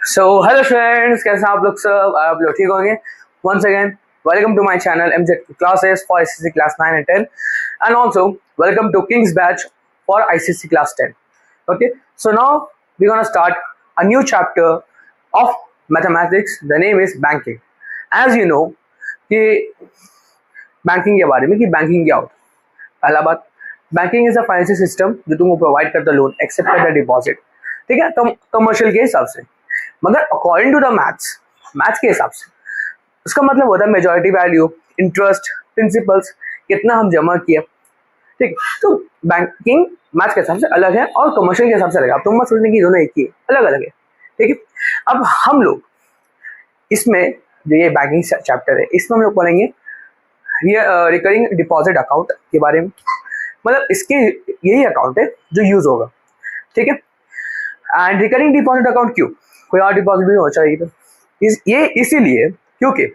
Hello friends, कैसे हैं आप लोग? सब आप लोग ठीक होंगे? Once again welcome to my channel MZ classes for ICC class 9 and 10, and also welcome to King's batch for ICC class 10. Okay, so now we're gonna start a new chapter of mathematics. The name is banking. As you know कि banking के बारे में कि banking क्या होता है। पहला बात, banking is a financial system जो तुमको प्रोवाइड करता है लोन एक्सेप्ट द डिपॉजिट, ठीक है, कमर्शियल के हिसाब से। मगर अकॉर्डिंग टू द मैथ्स के हिसाब से उसका मतलब होता है मेजॉरिटी वैल्यू, इंटरेस्ट, प्रिंसिपल्स, कितना हम जमा किया, ठीक। तो बैंकिंग मैथ्स के हिसाब से अलग है और कमर्शियल के हिसाब से अलग है। अब तुम मत सोचने की दोनों एक ही है, अलग अलग है, ठीक है। अब हम लोग इसमें जो ये बैंकिंग चैप्टर है इसमें हम लोग पढ़ेंगे ये रिकरिंग डिपॉजिट अकाउंट के बारे में। मतलब इसके यही अकाउंट है जो यूज होगा, ठीक है। एंड रिकरिंग डिपॉजिट अकाउंट क्यों? कोई और डिपॉजिट भी हो चाहिए तो ये इसीलिए क्योंकि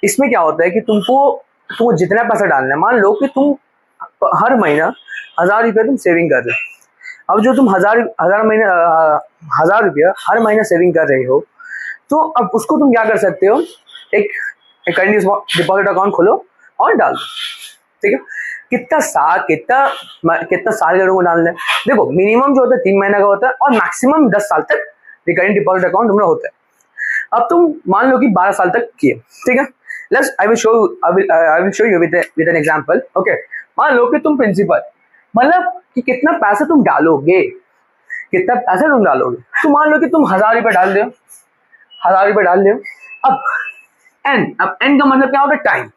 इसमें क्या होता है कि तुमको जितना पैसा डालना है, मान लो कि तुम हर महीना 1000 रुपया तुम सेविंग कर रहे हो। अब जो तुम 1000 रुपया हर महीना सेविंग कर रहे हो, तो अब उसको तुम क्या कर सकते हो, एक करंट डिपॉजिट अकाउंट खोलो और डाल दो, ठीक है। कितना साल के लोगों को डालना है? देखो, मिनिमम जो होता है 3 महीना का होता है और मैक्सिमम 10 साल तक रिकरिंग डिपॉजिट अकाउंट हमारा होता है। अब तुम मान लो कि 12 साल तक किए, ठीक है। Let's I will show you with an example. Okay, मान लो कि तुम प्रिंसिपल, मतलब कि कितना पैसा तुम डालोगे, तो मान लो कि तुम 1000 रुपये डाल दो, 1000 रुपये डाल दो। अब एन का मतलब क्या होता है? टाइम।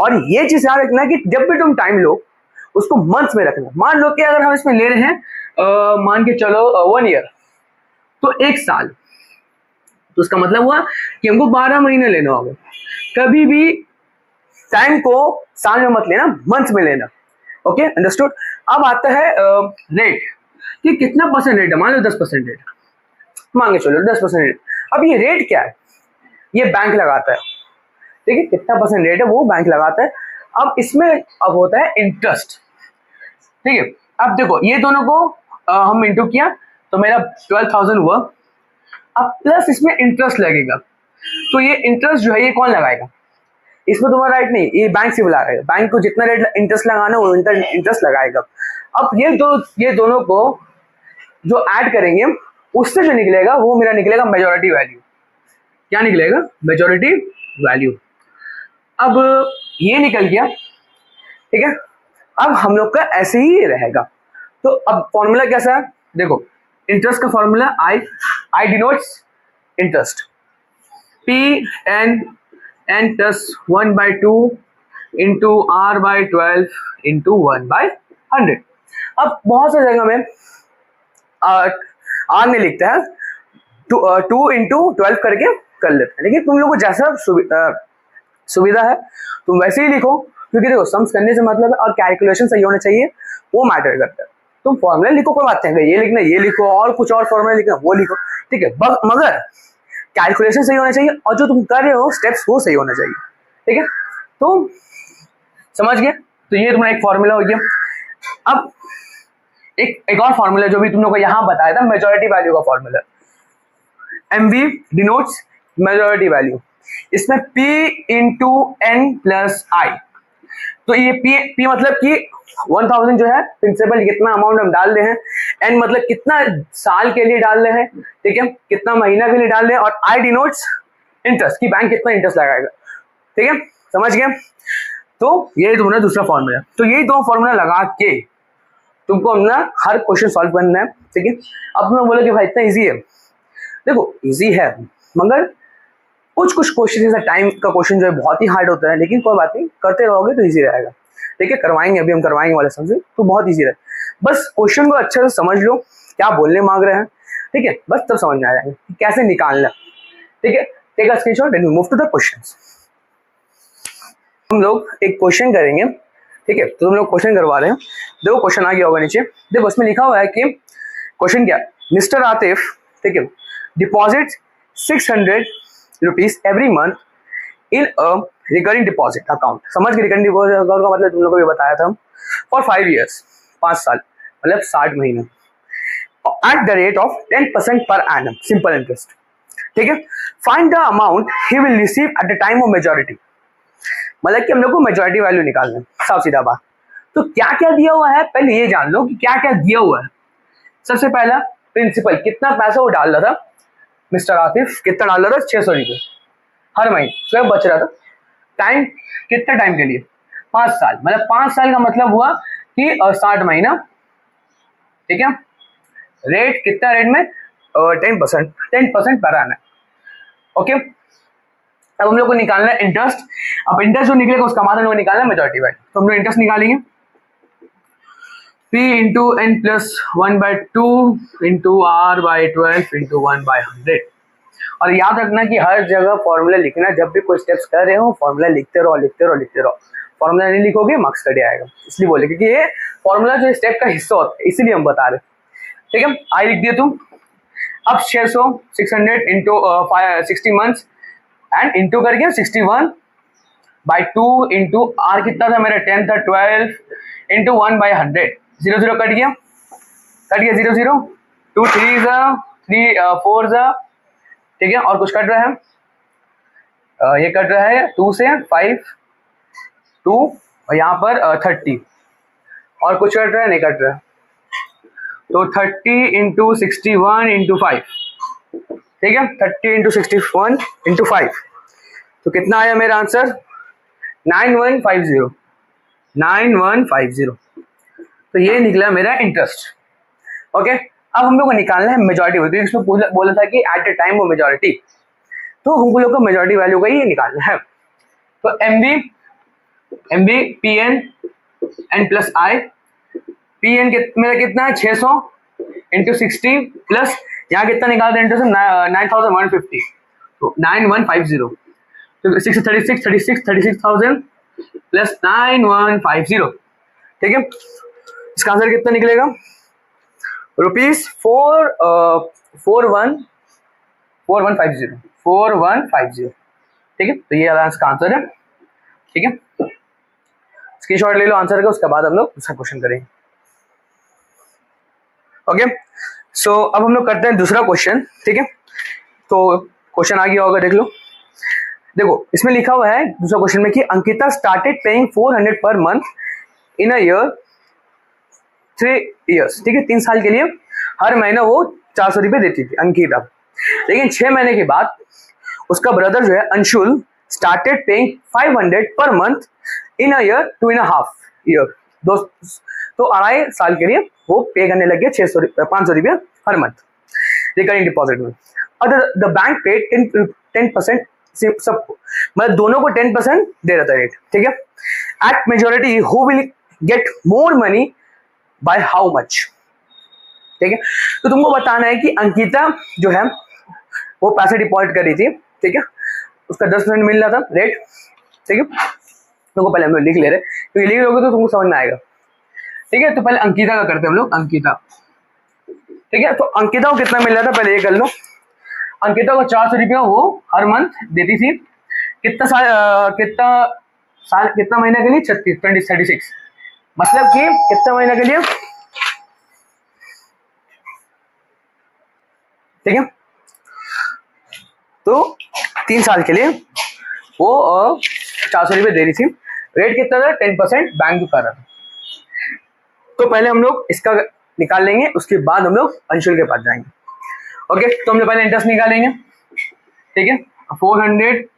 और ये चीज याद रखना कि जब भी तुम टाइम लो उसको मंथ्स में रखना। मान लो कि अगर हम इसमें ले रहे हैं मान के चलो 1 ईयर, तो 1 साल, तो उसका मतलब हुआ कि हमको 12 महीने लेना होगा। कभी भी टाइम को साल में मत लेना, मंथ में लेना। Okay, understood. अब आता है रेट, कि कितना परसेंट रेट है। मान लो 10% रेट, मान के चलो 10% रेट। अब ये रेट क्या है? ये बैंक लगाता है, ठीक है। कितना परसेंट रेट है वो बैंक लगाता है। अब इसमें अब होता है इंटरेस्ट, ठीक है। अब देखो, ये दोनों को हम इंटू किया तो मेरा 12,000 हुआ। अब प्लस इसमें इंटरेस्ट लगेगा, तो ये इंटरेस्ट जो है ये कौन लगाएगा? इसमें तुम्हारा राइट नहीं, ये बैंक से बुला रहा है। बैंक को जितना रेट इंटरेस्ट लगाना है वो इंटरेस्ट लगाएगा। अब ये दोनों को जो ऐड करेंगे उससे जो निकलेगा वो मेरा निकलेगा मेजॉरिटी वैल्यू। क्या निकलेगा? Majority value. अब ये निकल गया, ठीक है। अब हम लोग का ऐसे ही रहेगा। तो अब फॉर्मूला कैसा है? देखो, इंटरेस्ट का formula I denotes interest, P plus 1/2 into R/12 into 1/100। अब बहुत सी जगह में आर नहीं लिखता है, 2 इंटू 12 करके कर लेते हैं, लेकिन तुम लोग को जैसा सुविधा है तुम वैसे ही लिखो, क्योंकि देखो सम्स करने से मतलब है और कैलकुलेशन सही होना चाहिए, वो मैटर करता है। तुम फॉर्मूला लिखो, कोई बात नहीं, ये लिखना ये लिखो, और कुछ और फॉर्मूला लिखना वो लिखो, ठीक है। मगर कैलकुलेशन सही होना चाहिए और जो तुम कर रहे हो स्टेप्स वो सही होना चाहिए, ठीक है। तो समझ गए? तो ये तुम्हारा एक फॉर्मूला हो गया। अब एक और फॉर्मूला जो भी तुम लोग को यहाँ बताया था, मेजॉरिटी वैल्यू का formula. MV denotes majority value. इसमें P इंटू N प्लस आई। तो ये P मतलब कि 1000 जो है प्रिंसिपल, कितना अमाउंट हम डाल रहे हैं, N मतलब कितना साल के लिए डाल रहे हैं, ठीक है, कितना महीना के लिए डाल रहे हैं, और I डिनोट्स इंटरेस्ट, कि बैंक कितना इंटरेस्ट लगाएगा, ठीक है। समझ गए? तो ये तुम्हारा दूसरा फॉर्मूला। तो यही दो फॉर्मूला लगा के तुमको अपना हर क्वेश्चन सॉल्व करना है, ठीक है। अब मैं बोला कि भाई इतना इजी है, देखो इजी है, मगर कुछ क्वेश्चन जैसा टाइम का क्वेश्चन जो है बहुत ही हार्ड होता है, लेकिन कोई बात नहीं, करते रहोगे तो इजी रहेगा, ठीक है। करवाएंगे, अभी हम करवाएंगे वाले समझे, तो बहुत इजी रहे। बस क्वेश्चन को अच्छे से समझ लो, क्या बोलने मांग रहे हैं, ठीक है, बस तब समझ में आ जाएंगे कि कैसे निकालना, ठीक है। Take a screenshot and move to the questions. हम लोग एक क्वेश्चन करेंगे, ठीक है। तो तुम लोग क्वेश्चन करवा रहे हैं, देखो क्वेश्चन आ गया होगा नीचे, देखो उसमें लिखा हुआ है कि क्वेश्चन क्या, मिस्टर आतिफ, ठीक है, deposit 600 rupees every month in a recurring deposit account. समझ गए? रिकरिंग डिपॉजिट अकाउंट का मतलब तुम लोग को भी बताया था, फॉर 5 years, 5 साल, मतलब 60 महीने, at the rate of 10% per annum, simple interest. ठीक है, find the amount he will receive at the time of majority, मतलब कि हम लोग को मेजोरिटी वैल्यू निकालना है, साफ सीधा बात। तो क्या क्या दिया हुआ है पहले ये जान लो कि क्या क्या दिया हुआ है। सबसे पहला प्रिंसिपल, कितना पैसा वो डाल रहा था मिस्टर आतिफ, कितना डाल रहा था, 600 रुपये हर महीने स्वयं बच रहा था। टाइम कितना टाइम के लिए, 5 साल, मतलब 5 साल का मतलब हुआ कि 60 महीना, ठीक है। रेट कितना, रेट में 10% पर आना, ओके। अब हम लोग को निकालना है इंटरेस्ट। अब इंटरेस्ट जो निकलेगा उसका बाद हम लोग निकालना है मेजॉरिटी वैल्यू। तो हम लोग इंटरेस्ट निकालेंगे, P into n plus 1/2 into r by 12 into 1/100। और याद रखना कि हर जगह फॉर्मूला लिखना, जब भी कोई स्टेप्स कर रहे हो फॉर्मूला लिखते रहो लिखते रहो लिखते रहो। फॉर्मूला नहीं लिखोगे मार्क्स कट आएगा, इसलिए बोले क्योंकि ये फॉर्मूला जो स्टेप का हिस्सा होता है, इसीलिए हम बता रहे, ठीक है। आई लिख दिया तुम। अब 600 इंटू 60 मंथ्स एंड इंटू करके 61/2 इंटू आर कितना था मेरा 10 था 12 इंटू 1/100। 0 0 कट गया 0 0 2 3 3 4 ठीक है। और कुछ कट रहा है, ये कट रहा है 2 से 5 2 और यहाँ पर 30 और कुछ कट रहा है, नहीं कट रहा है। तो 30 इंटू 61 इंटू 5, ठीक है। 30 इंटू 61 इंटू 5, तो कितना आया मेरा आंसर 9150 9150। तो ये निकला मेरा इंटरेस्ट, ओके। अब हम लोग को निकालना है मेजॉरिटी वैल्यू। इसमें बोला था कि at the time of majority, तो हम लोग को मेजॉरिटी वैल्यू का ही निकालना है। तो एमबी पी एन प्लस आई, पी एन मेरा कितना है 600 इंटू 60 प्लस यहाँ कितना निकालते हैं इंटू 9150, तो 9150। तो 36,000 प्लस 9150, ठीक है। इसका आंसर कितना निकलेगा रुपीज 4150, ठीक है। तो ये इसका आंसर है, ठीक है। स्क्रीनशॉट ले लो आंसर का, उसके बाद हम लोग दूसरा क्वेश्चन करेंगे, ओके। सो अब हम लोग करते हैं दूसरा क्वेश्चन, ठीक है। तो क्वेश्चन आ गया होगा, देख लो। देखो इसमें लिखा हुआ है दूसरा क्वेश्चन में कि Ankita started paying 400 per month in a year 3 years, ठीक है। 3 साल के लिए हर महीना वो 400 रुपये देती थी अंकिता। लेकिन 6 महीने के बाद उसका ब्रदर जो है Anshul started paying 500 per month in a year 2.5 year, तो 2.5 साल के लिए वो पे करने लग गया 500 रुपये हर मंथ रिकरिंग डिपॉजिट में। और द बैंक पेड 10% सबको, मतलब दोनों को 10% दे रहा था रेट, ठीक है। At majority who will get more money by how much, ठीक है। तो तुमको बताना है कि अंकिता जो है वो पैसे डिपॉजिट कर रही थी, ठीक है। उसका 10% मिल रहा था रेट, ठीक है। तुमको पहले हम लोग लिख ले रहे, क्योंकि लिख लोगे तो तुमको समझ में आएगा, ठीक है। तो पहले अंकिता का करते हैं हम लोग, अंकिता, ठीक है। तो अंकिता को कितना मिल रहा था पहले ये कर लो। अंकिता को 400 रुपया वो हर मंथ देती थी। कितना साल कितना महीना के लिए 36, मतलब कि कितना महीना के लिए, ठीक है। तो 3 साल के लिए वो 400 रुपये दे रही थी। रेट कितना था 10% बैंक कर रहा था। तो पहले हम लोग इसका निकाल लेंगे, उसके बाद हम लोग अंशुल के पास जाएंगे, ओके। तो हम लोग पहले इंटरेस्ट निकालेंगे, ठीक है। 400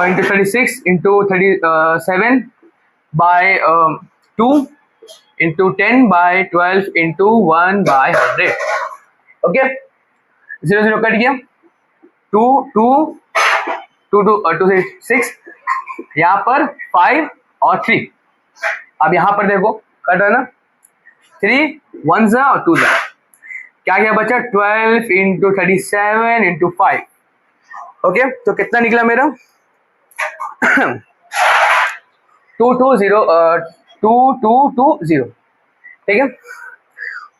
into 36 into 37 by 2 into 10/12 into 1/100, okay. 0 0 cut गया, 2 2 2 2 2 6, यहाँ पर 5 और 3। अब यहाँ पर देखो कट रहा ना, 3 1 और 2 क्या क्या बचा 12 इंटू 37 इंटू 5, ओके। तो कितना निकला मेरा 2220, ठीक है,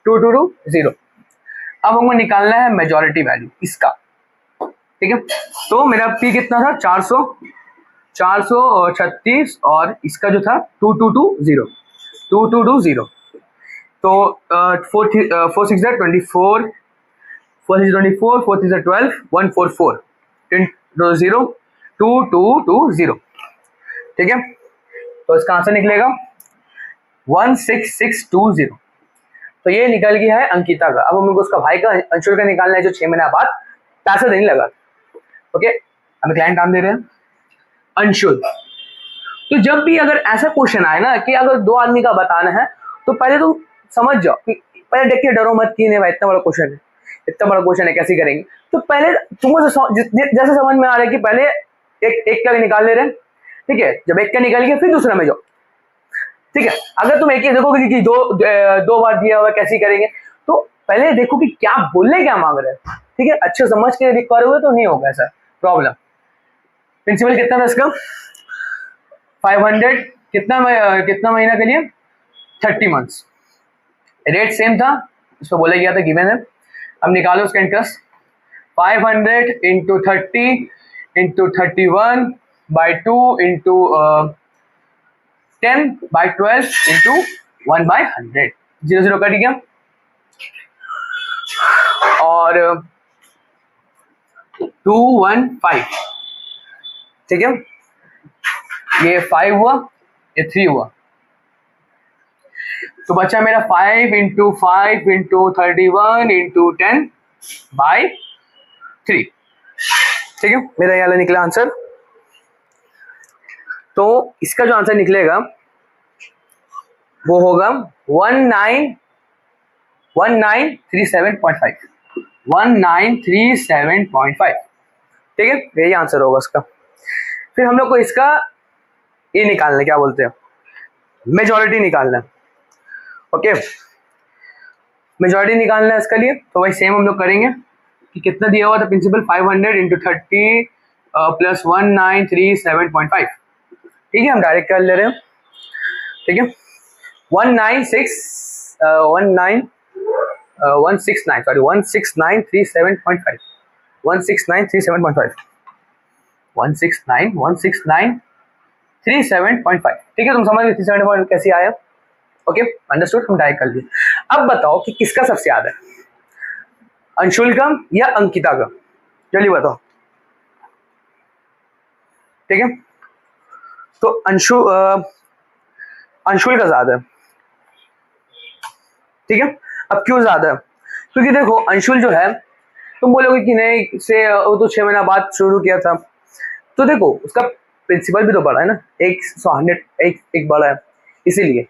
2220। अब हमको निकालना है मेजॉरिटी वैल्यू इसका, ठीक है। तो मेरा पी कितना था 436 और इसका जो था 2220, तो 4 6 24 4 is 24, 4 is 12, 144, 0, 2, 2, 2, 0। ठीक है, तो इसका आंसर निकलेगा 16620। तो ये निकल गया है अंकिता का। अब हम लोग उसका भाई का अंशुल का निकालना है जो 6 महीना बाद पैसा देने लगा। ओके, हमें क्लाइंट नाम दे रहे हैं अंशुल। तो जब भी अगर ऐसा क्वेश्चन आए ना कि अगर दो आदमी का बताना है तो पहले तुम समझ जाओ, पहले देख के डरो मत कि नहीं भाई इतना बड़ा क्वेश्चन है, इतना बड़ा क्वेश्चन है कैसे करेंगे। तो पहले तुमको जैसे समझ में आ रहा है कि पहले एक का निकाल ले रहे हैं, ठीक है, जब एक का निकाल के फिर दूसरा में जाओ। ठीक है, अगर तुम एक ही देखोगे कि दो बार दिया हुआ कैसे करेंगे, तो पहले देखो कि क्या बोलने क्या मांग रहे हैं। ठीक है, अच्छे समझ के लिख पा रहे हो तो नहीं होगा ऐसा प्रॉब्लम। प्रिंसिपल कितना था इसका 500, कितना महीना के लिए 30 मंथ्स। रेट सेम था, इसको बोला गया था गिवन है। अब निकालो उसका interest 500 into 30 into 31 by 2 into 10 by 12 into 1 by 100, 0 0 cut गया। और 215, ठीक है, ये 5 हुआ, ये 3 हुआ, तो बचा मेरा 5 इंटू 5 इंटू 31 इंटू 10 बाई 3। ठीक है, मेरा यहाँ निकला आंसर। तो इसका जो आंसर निकलेगा वो होगा 1937.5, 1937.5। ठीक है, यही आंसर होगा इसका। फिर हम लोग को इसका ये निकालना है, क्या बोलते हैं, मेजॉरिटी निकालना है। ओके, मेजॉरिटी निकालना है इसके लिए, तो वही सेम हम लोग करेंगे कि कितना दिया हुआ था प्रिंसिपल 500 इंटू 30 प्लस 1937.5। ठीक है, हम डायरेक्ट कर ले रहे हैं। ठीक है, 16937.5, 16937.5। ठीक है, तुम समझ गए 37 कैसे आया। ओके, अंडरस्टूड, हम डायरेक्ट कर दिए। अब बताओ कि किसका सबसे ज्यादा है, अंशुल का या अंकिता का, जल्दी बताओ। ठीक है, तो अंशुल का ज्यादा है। ठीक है, अब क्यों ज्यादा है, क्योंकि देखो अंशुल जो है, तुम बोलोगे कि नहीं से वो तो 6 महीना बाद शुरू किया था, तो देखो उसका प्रिंसिपल भी तो बड़ा है ना, एक बड़ा है, इसीलिए।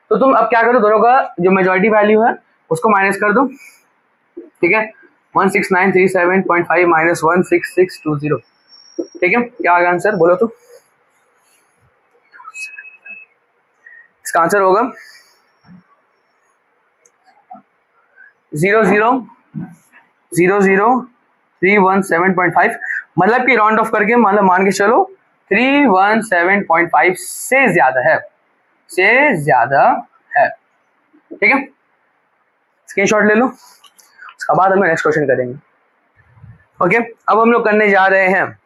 तो तुम अब क्या करो, दोनों का जो मेजॉरिटी वैल्यू है उसको माइनस कर दो। ठीक है, 16937.5 माइनस 16620। ठीक है, क्या आएगा आंसर, बोलो तो। इसका आंसर होगा 00317.5, मतलब कि राउंड ऑफ करके मतलब मान के चलो 317.5 से ज्यादा है, ठीक है, स्क्रीनशॉट ले लो, उसके बाद हम नेक्स्ट क्वेश्चन करेंगे। ओके, अब हम लोग करने जा रहे हैं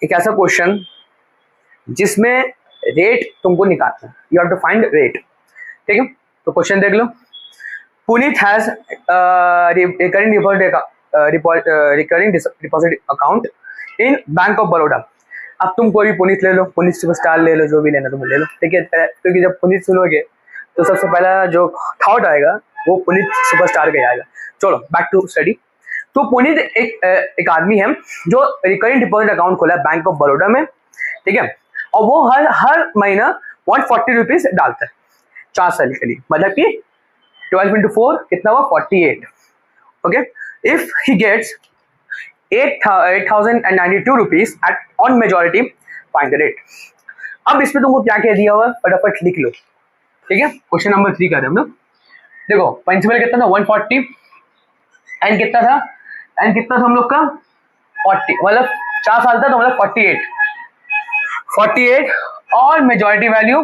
एक ऐसा क्वेश्चन जिसमें रेट तुमको निकालना है, you have to find rate. ठीक है, तो क्वेश्चन देख लो। Puneet has recurring deposit account in bank of Baroda. अब तुम कोई भी पुनीत ले लो, पुनीत सुपरस्टार ले लो, जो भी लेना तुम ले लो। ठीक है, क्योंकि जब पुनीत सुनोगे तो सबसे पहला जो थॉट आएगा वो पुनीत सुपरस्टार का आएगा। चलो बैक टू स्टडी। तो पुनीत एक आदमी है जो रिकरिंग डिपॉजिट अकाउंट खोला है बैंक ऑफ बड़ौदा में। ठीक है, और वो हर महीना 140 रुपीज डालता है 4 साल के लिए, मतलब कि 12 into 4 कितना हुआ 48। Okay, if he gets 8,092 rupees at on majority, find the rate. अब इसमें तुमको क्या कह दिया हुआ, फटाफट लिख लो। ठीक है, क्वेश्चन नंबर 3 कर रहे हैं हम लोग। देखो प्रिंसिपल कितना था 140, एंड कितना था, हम लोग का 40, मतलब 4 साल था तो मतलब 48 और मेजॉरिटी वैल्यू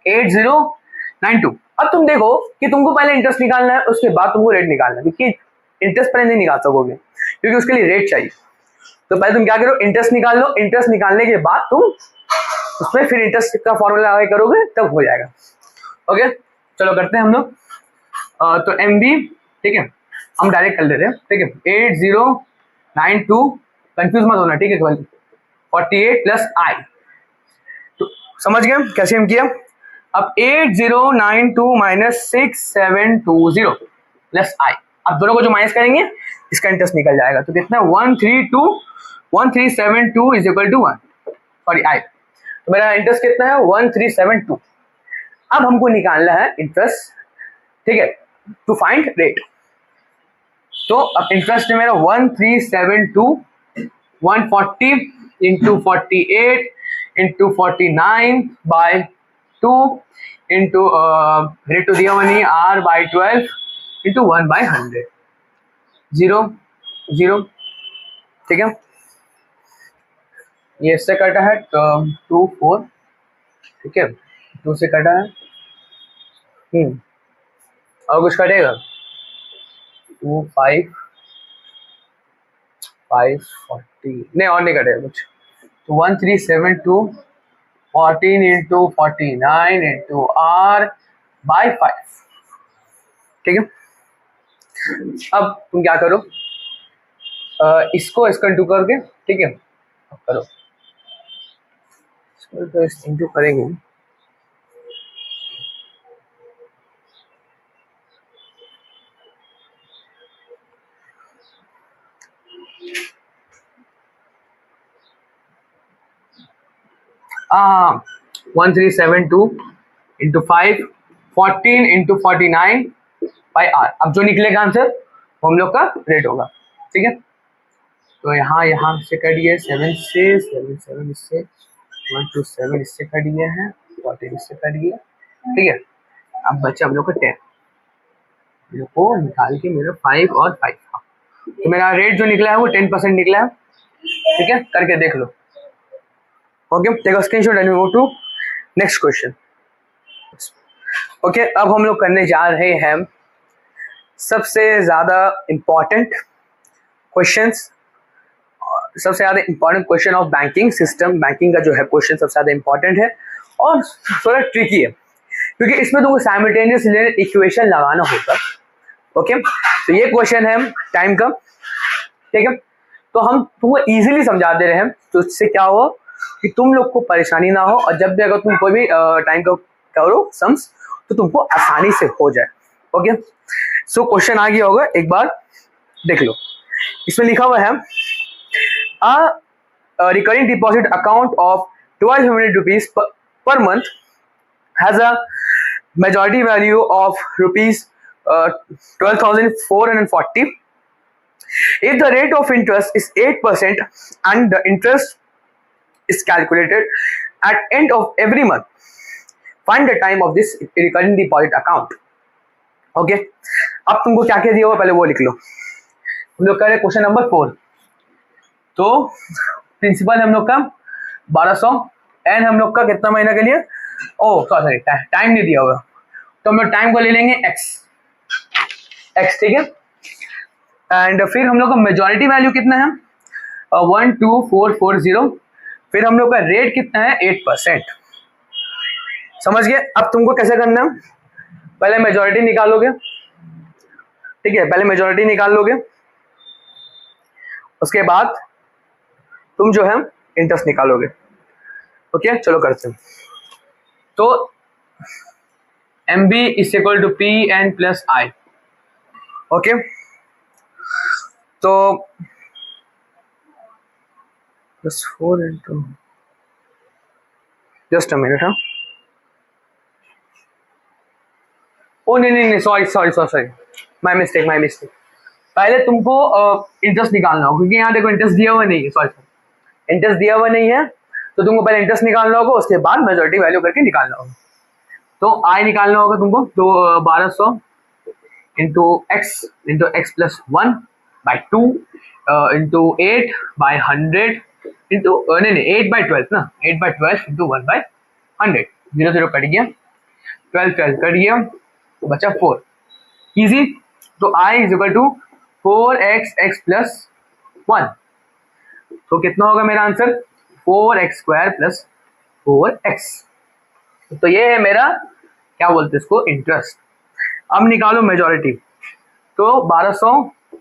8092। अब तुम देखो कि तुमको पहले इंटरेस्ट निकालना है, उसके बाद तुमको रेट निकालना है, क्योंकि इंटरेस्ट पहले नहीं निकाल सकोगे क्योंकि उसके लिए रेट चाहिए। तो पहले तुम क्या करो, इंटरेस्ट निकाल लो, इंटरेस्ट निकालने के बाद तुम उसमें फिर इंटरेस्ट का फॉर्मूला आगे करोगे तब हो जाएगा। ओके, चलो करते हैं हम लोग। तो एमबी, ठीक है, हम डायरेक्ट कर लेते हैं, ठीक है। 8092, कंफ्यूज मत होना, ठीक है। 48 प्लस आई, तो समझ गए कैसे हम किया। अब 8092 माइनस 6720 प्लस आई, अब दोनों को जो माइनस करेंगे इसका इंटरेस्ट निकल जाएगा, तो कितना 1372 is equal to 1, sorry I, तो मेरा इंटरेस्ट कितना है 1372। अब हमको निकालना है इंटरेस्ट, ठीक है, टू फाइंड रेट। तो अब इंटरेस्ट है मेरा 1372, 140 into 48 into 49 by 2 into rate तो दिया हुआ नहीं, r बाई 12 इंटू 1 बाई 100, 0 0, ठीक है। ये इससे कटा है 2 4, ठीक है, 2 से कटा है, और कुछ कटेगा 2 5 5 40, नहीं और नहीं कटेगा कुछ, तो 1372 14 इंटू 49 इंटू r बाई 5, ठीक है। अब तुम क्या करो, इसको इसका इंटू करके, ठीक है, अब करो इसको, तो इस इंटू करेंगे, हाँ 1372 इंटू 5 14 इंटू 49 बाई आर, अब जो निकलेगा आंसर वो हम लोग का रेट होगा, ठीक है। तो यहाँ से कटिए 7 से 7 7 इससे 1 2 7 इससे कट गया है, 14 इससे कट गया, ठीक है। अब बच्चे हम लोग को 10, हम लोग को निकाल के मेरा 5 और 5, तो मेरा रेट जो निकला है वो 10% निकला है, ठीक है, करके देख लो। Okay, take a screenshot and move to next question. Okay, अब हम लोग करने जा रहे हैं सबसे ज्यादा इंपॉर्टेंट क्वेश्चंस, सबसे ज्यादा important question of banking system, banking का जो है क्वेश्चन सबसे ज्यादा इंपॉर्टेंट है और थोड़ा ट्रिकी है, क्योंकि इसमें तुमको साइमल्टेनियस रिलेटेड इक्वेशन लगाना होगा। ओके, तो ये क्वेश्चन है टाइम का, ठीक है, तो हम तुमको इजीली समझा दे रहे हैं, तो इससे क्या हो कि तुम लोग को परेशानी ना हो, और जब भी अगर तुम कोई भी टाइम का करो सम्स, तो तुमको आसानी से हो जाए। ओके, सो क्वेश्चन आ गया होगा, एक बार देख लो। इसमें लिखा हुआ है recurring deposit account of 1200 rupees per month has a majority value of rupees 12,440. If the rate of interest is 8% and the interest is calculated at end of every month, find the time of this recurring deposit account. Okay, अब तुमको क्या क्या दिया हुआ पहले वो लिख लो। हम लोग कर रहे क्वेश्चन नंबर 4, तो प्रिंसिपल हम लोग का 1200, एंड हम लोग का कितना महीना के लिए, ओ सॉरी टाइम नहीं दिया हुआ, तो हम लोग टाइम को ले लेंगे x, ठीक है। एंड फिर हम लोग का मेजॉरिटी वैल्यू कितना है 12440, फिर हम लोग का रेट कितना है 8%, समझ गए। अब तुमको कैसे करना है, पहले मेजॉरिटी निकालोगे, ठीक है, पहले मेजॉरिटी निकाल लोगे, उसके बाद तुम जो है इंटरेस्ट निकालोगे। ओके, चलो करते हैं। तो MB is equal to PN plus I। Okay, तो +4 इंटू, जस्ट अ मिनट, हाँ, ओ नहीं सॉरी, माय मिस्टेक। पहले तुमको इंटरेस्ट निकालना होगा, क्योंकि यहाँ देखो इंटरेस्ट दिया हुआ नहीं है, सॉरी इंटरेस्ट दिया हुआ नहीं है, तो तुमको पहले इंटरेस्ट निकालना होगा, उसके बाद मेजॉरिटी वैल्यू करके निकालना होगा। तो आई निकालना होगा तुमको, तो 1200 into x plus 1 by 2 into 8 by 100 into नहीं 8 बाई 12 ना, 8 बाई 12 इंटू 1 बाई 100, 0 0 कट गया, 12 कट गया, तो बचा 4, इजी। तो I is equal to 4x plus 1, तो कितना होगा मेरा आंसर 4x² प्लस 4x। तो ये है मेरा क्या बोलते हैं इसको इंटरेस्ट। अब निकालो मेजॉरिटी, तो 1200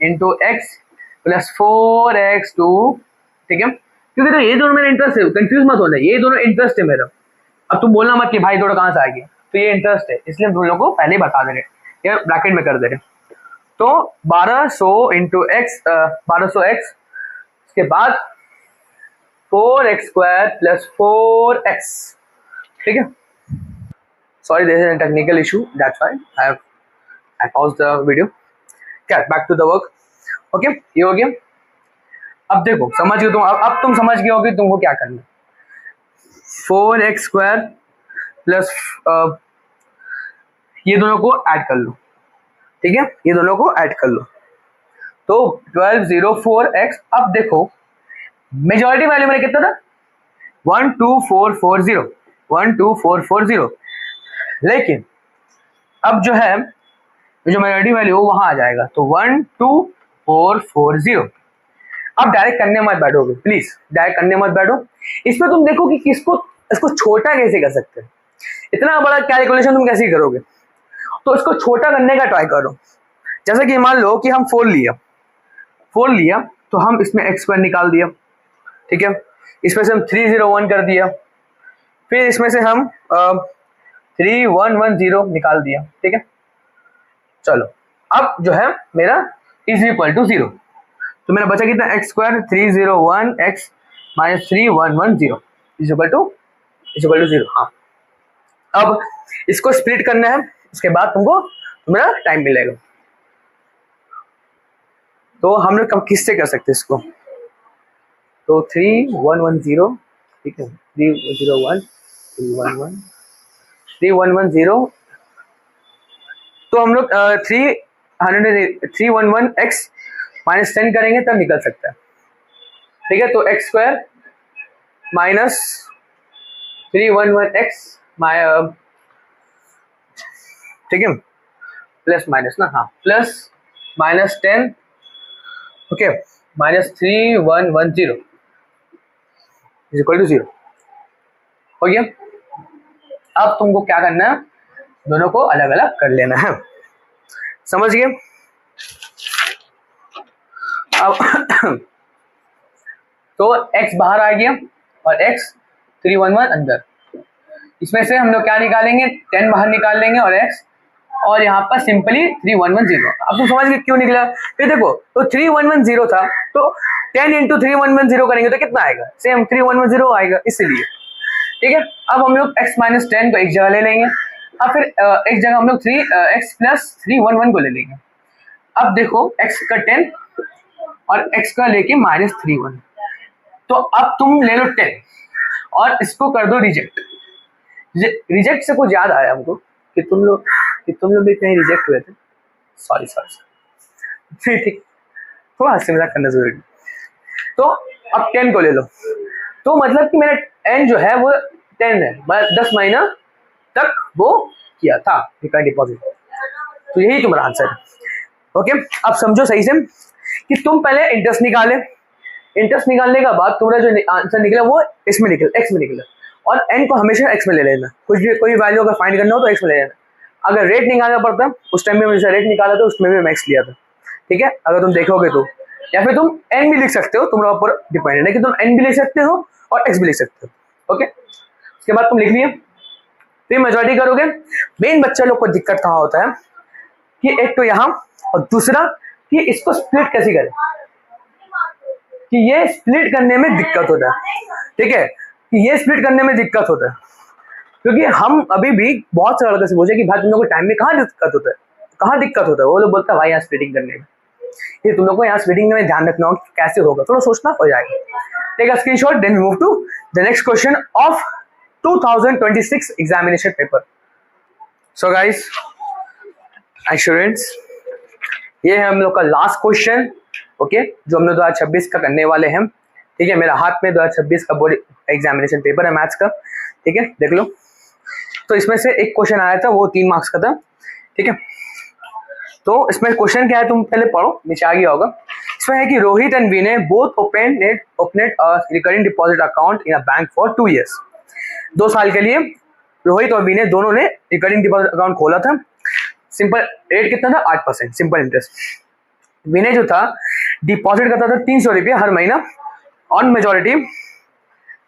इंटू एक्स प्लस 4x2, ठीक है, क्योंकि तो ये दोनों मेरा इंटरेस्ट है, कंफ्यूज मत होना, ये दोनों इंटरेस्ट है मेरा। अब तुम बोलना मत कि भाई दोनों कहाँ से आ गया, तो ये इंटरेस्ट है, इसलिए हम तुम लोग को पहले ही बता दे रहे, ये ब्रैकेट में कर दे रहे। तो 1200 इंटू एक्स, 1200x, उसके बाद 4x² प्लस 4x, ठीक है। Sorry, there is a technical issue, that's why I pause the video. क्या, back to the work. Okay, ये हो गया। अब देखो, समझ गए तुम, अब तुम समझ गए होगे तुमको क्या करना। 4x² प्लस ये दोनों को ऐड कर लो, ठीक है, ये दोनों को ऐड कर लो, तो 1204x। अब देखो मेजॉरिटी वैल्यू मेरा कितना था, 12440, 12440, लेकिन अब जो है जो मेजॉरिटी वैल्यू वहां आ जाएगा, तो 12440। अब डायरेक्ट करने मत बैठोगे, प्लीज डायरेक्ट करने मत बैठो। इसमें तुम देखो कि इसको छोटा कैसे कर सकते हैं, इतना बड़ा कैलकुलेशन तुम कैसे करोगे, तो इसको छोटा करने का ट्राई करो। जैसे कि मान लो कि हम 4 लिया, तो हम इसमें x² निकाल दिया, ठीक है, इसमें से हम 301 कर दिया, फिर इसमें से हम 3110 निकाल दिया, ठीक है। चलो, अब जो है मेरा इज इक्वल टू 0, तो मेरा बचा कितना, x², 301x minus 3110 is equal to 0। हाँ, अब इसको स्प्लिट करना है, उसके बाद तुमको मेरा टाइम मिलेगा। तो हम लोग किससे कर सकते हैं इसको, तो 3110, ठीक है, 301 311 3110, तो हम लोग 311x माइनस 10 करेंगे तब निकल सकता है, ठीक है। तो x² माइनस 311x, ठीक है, प्लस माइनस ना, हाँ, plus minus 10, okay, minus 3110 is equal to 0 हो गया। अब तुमको क्या करना है, दोनों को अलग अलग कर लेना है, समझ गए। अब तो x बाहर आ गया और x 311 अंदर, इसमें से हम लोग क्या निकालेंगे, 10 बाहर निकाल लेंगे और x, और यहाँ पर सिंपली 3110। अब तुम समझ गए क्यों निकला, फिर देखो, तो 3110 था, तो 10 इंटू 3110 करेंगे तो कितना आएगा, सेम 3110 आएगा, इसलिए, ठीक है। अब हम लोग x माइनस 10 को एक जगह ले लेंगे, अब फिर एक जगह हम लोग x प्लस 311 को ले लेंगे। अब देखो x का 10 और x का लेके माइनस 31, तो अब तुम ले लो 10 और इसको कर दो रिजेक्ट। रिजेक्ट से कुछ याद आया हमको कि तुम लोग भी कहीं रिजेक्ट हुए थे, सॉरी, ठीक, थोड़ा हंसी मजाक करना जरूरी। तो अब 10 को ले लो, तो मतलब कि मेरा n जो है वो 10 है, 10 महीना तक वो किया था रिकरिंग डिपॉजिट, तो यही तुम्हारा आंसर है। ओके, अब समझो सही से कि तुम पहले इंटरेस्ट निकालने का बाद तुम्हारा जो आंसर निकला वो इसमें निकला, x में निकला, और n को हमेशा x में ले लेना, कोई वैल्यू अगर फाइंड करना हो तो x में ले लेना। अगर रेट निकालना पड़ता, उस टाइम में जैसे रेट निकाला था उसमें भी मैं x लिया था, ठीक है, अगर तुम देखोगे तो, या फिर तुम n भी लिख सकते हो, तुम्हारे ऊपर डिपेंडेंट है कि तुम n भी लिख सकते हो और x भी लिख सकते हो। ओके, उसके बाद तुम लिख लिए, फिर मेजॉरिटी करोगे। मेन बच्चा लोग को दिक्कत कहाँ होता है कि एक तो यहाँ, और दूसरा कि इसको स्प्लिट कैसे करें, कि ये स्प्लिट करने में दिक्कत होता है, ठीक है, कि ये स्प्लिट करने में दिक्कत होता है, क्योंकि हम अभी भी बहुत सारे लड़के से पूछे कि भाई तुम लोग को टाइम में कहाँ दिक्कत होता है, वो लोग बोलता है भाई यहाँ स्प्लिटिंग करने में, ये तुम लोग को यहाँ स्प्लिटिंग में ध्यान रखना होगा कैसे होगा, थोड़ा सोचना हो जाएगा। Take a screenshot, then move to the next question of 2026 examination paper. So guys and students, ये है हम लोग का लास्ट क्वेश्चन, ओके, जो हम लोग 2026 का करने वाले हैं, ठीक है। मेरा हाथ में 2026 का बोर्ड एग्जामिनेशन पेपर है मैथ्स का, ठीक है, देख लो। तो इसमें से एक क्वेश्चन आया था, वो 3 मार्क्स का था, ठीक है। तो इसमें क्वेश्चन क्या है तुम पहले पढ़ो, नीचे आ गया होगा। इसमें है कि Rohit and Vinay both opened a recurring deposit account in a bank for 2 years। 2 साल के लिए रोहित और विनय दोनों ने रिकरिंग डिपॉजिट अकाउंट खोला था। सिंपल रेट कितना था 8% सिंपल इंटरेस्ट। विनय जो था डिपॉजिट करता था 300 रुपये हर महीना ऑन मेजोरिटी,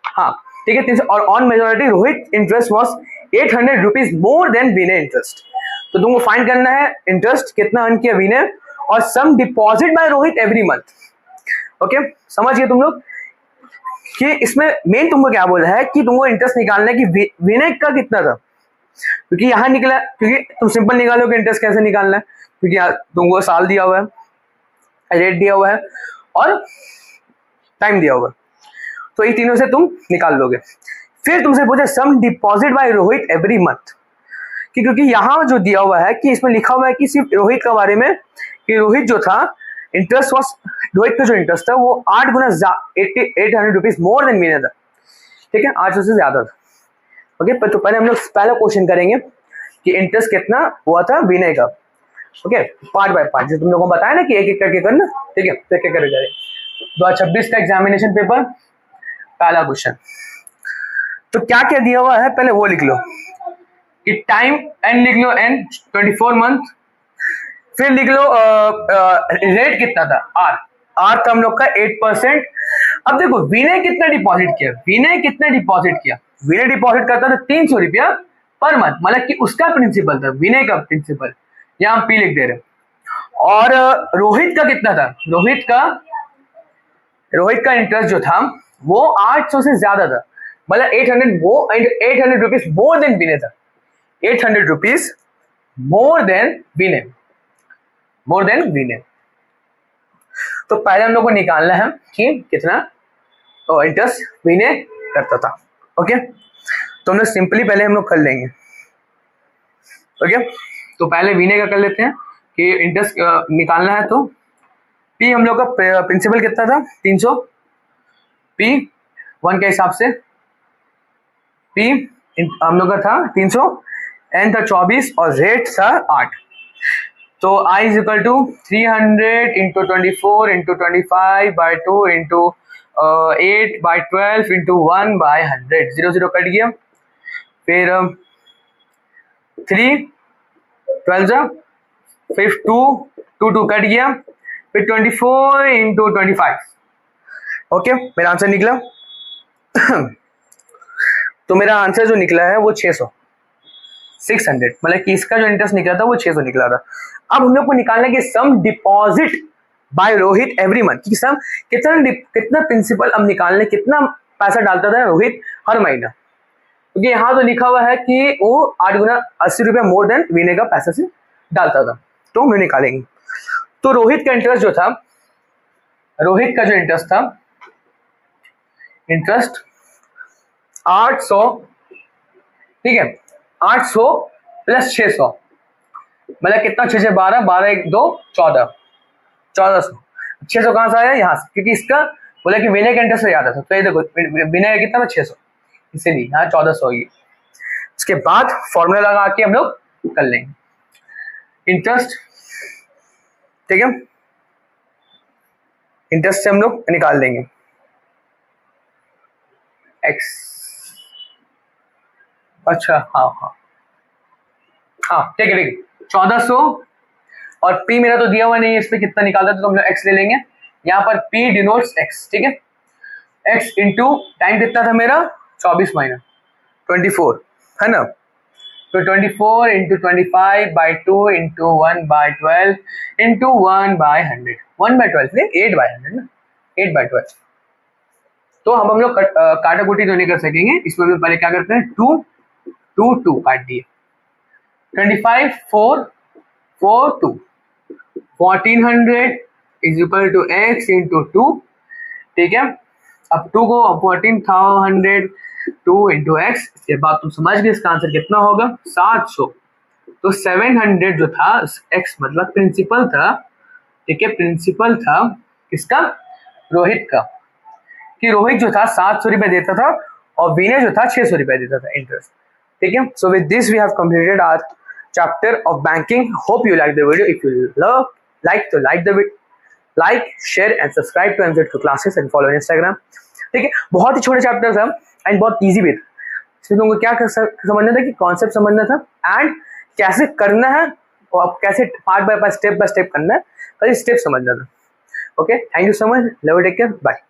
हाँ ठीक है 300, और on majority Rohit interest was 800 rupees more than Vinay interest. तो तुमको फाइंड करना है इंटरेस्ट कितना अर्न किया विनय और sum deposit by Rohit every month. Okay समझिए तुम लोग कि इसमें मेन तुमको क्या बोला है कि तुमको इंटरेस्ट निकालना है कि विनय का कितना था, क्योंकि यहाँ निकला, क्योंकि तुम सिंपल निकालोगे इंटरेस्ट कैसे निकालना है, क्योंकि तुमको साल दिया हुआ है, रेट दिया हुआ है और टाइम दिया हुआ है, तो ये तीनों से तुम निकाल लोगे। फिर तुमसे पूछे sum deposit by Rohit every month, क्योंकि यहाँ जो दिया हुआ है कि इसमें लिखा हुआ है कि सिर्फ रोहित के बारे में कि रोहित जो था इंटरेस्ट वॉस, रोहित का जो इंटरेस्ट था वो 8 गुना 800 रुपीज मोर देन विनय था, ठीक है 800 से ज्यादा था। ओके तो पहले हम लोग पहला क्वेश्चन करेंगे कि इंटरेस्ट कितना हुआ था विनय का। ओके पार्ट बाय पार्ट, जो तुम लोगों को बताया ना कि एक एक करके करना, ठीक है एक एक करके करें। 2026 का एग्जामिनेशन पेपर पहला क्वेश्चन, तो क्या क्या दिया हुआ है पहले वो लिख लो कि टाइम एन लिख लो एन 24 मंथ, फिर लिख लो रेट कितना था आर, आर था हम लोग का 8%। अब देखो विनय कितना डिपॉजिट किया, विनय कितना डिपॉजिट किया, विनय डिपॉजिट करता था 300 रुपया पर मंथ, मतलब कि उसका प्रिंसिपल था विनय का प्रिंसिपल, यहाँ हम पी लिख दे रहे। और रोहित का कितना था, रोहित का इंटरेस्ट जो था वो 800 से ज्यादा था, मतलब 800 रुपीज मोर देन विनय था, 800 रुपीज मोर देन विनय। तो पहले हम लोग को निकालना है कि कितना इंटरेस्ट विनय करता था। ओके तो हम लोग सिंपली पहले हम लोग कर लेंगे। ओके तो पहले विनय का कर लेते हैं कि इंटरेस्ट निकालना है, तो पी हम लोग का प्रिंसिपल कितना था 300, पी 1 के हिसाब से पी हम लोग का था 300, एन था 24 और रेट था 8, तो I is equal to 300 into 24 into 25 by 2 into 8 by 12 into 1 by 100, 0 0 cut गया, फिर 3 12 जा, फिर 2 2 2 कट गया, फिर 24 इंटू 25। ओके मेरा आंसर निकला तो मेरा आंसर जो निकला है वो 600 मतलब कि इसका जो इंटरेस्ट निकला था वो 600 निकला था। अब हम लोग को निकालना है कि sum deposit by Rohit every month, कि सम कितना प्रिंसिपल अब निकालने, कितना पैसा डालता था रोहित हर महीना, क्योंकि यहाँ तो लिखा हुआ है कि वो 8 गुना 80 रुपया मोर देन विनय का पैसा से डालता था, तो हम निकालेंगे। तो रोहित का इंटरेस्ट जो था, रोहित का जो इंटरेस्ट था, इंटरेस्ट 800, ठीक है 800 प्लस 600 मतलब कितना, 6 से 12 12 1 2 14 1400, 600 कहां से आया यहाँ से, क्योंकि इसका बोला कि विनय का इंटरेस्ट से ज्यादा था, तो ये देखो विनय का कितना था 600, इसीलिए यहाँ 1400 होगी। इसके बाद फॉर्मूला लगा के हम लोग कर लेंगे इंटरेस्ट, ठीक है इंटरेस्ट से हम लोग निकाल देंगे एक्स, अच्छा हाँ ठीक है 1400, और P मेरा तो दिया हुआ नहीं है, इसमें कितना निकालता है तो हम लोग x ले लेंगे, यहाँ पर P डिनोट्स x, ठीक है x इंटू टाइम कितना था मेरा 24 माइनस 24 है ना, तो 24 into 25 by 2 into 1 by 12 into 1 by 100, 1 by 12 8 by 100 ना, 8 बाई 12। तो हम लोग काटा कुटी तो नहीं कर सकेंगे, इसमें हम लोग पहले क्या करते हैं 2 2 2 काट दिए, 25 4 4 2 1400 is equal to x into 2, ठीक है अब 2 को 1400 2 इंटू एक्स, इसके बाद तुम समझ गए इसका आंसर कितना होगा 700। तो 700 जो था x मतलब प्रिंसिपल था, ठीक है प्रिंसिपल था किसका, रोहित का, कि रोहित जो था 700 रुपए देता था और विनय जो था 600 रुपए देता था इंटरेस्ट, ठीक है। So with this we have completed our chapter of banking. Hope you like the video. If you like the video, like, share and subscribe to MZ2 classes and follow on Instagram. ठीक है बहुत ही छोटे chapters हैं and बहुत easy भी था, इसमें तुमको क्या समझना था कि कॉन्सेप्ट समझना था एंड कैसे करना है और आप कैसे पार्ट बाय स्टेप करना है, खाली स्टेप समझ लेना। Okay, thank you so much, love you, take care, bye.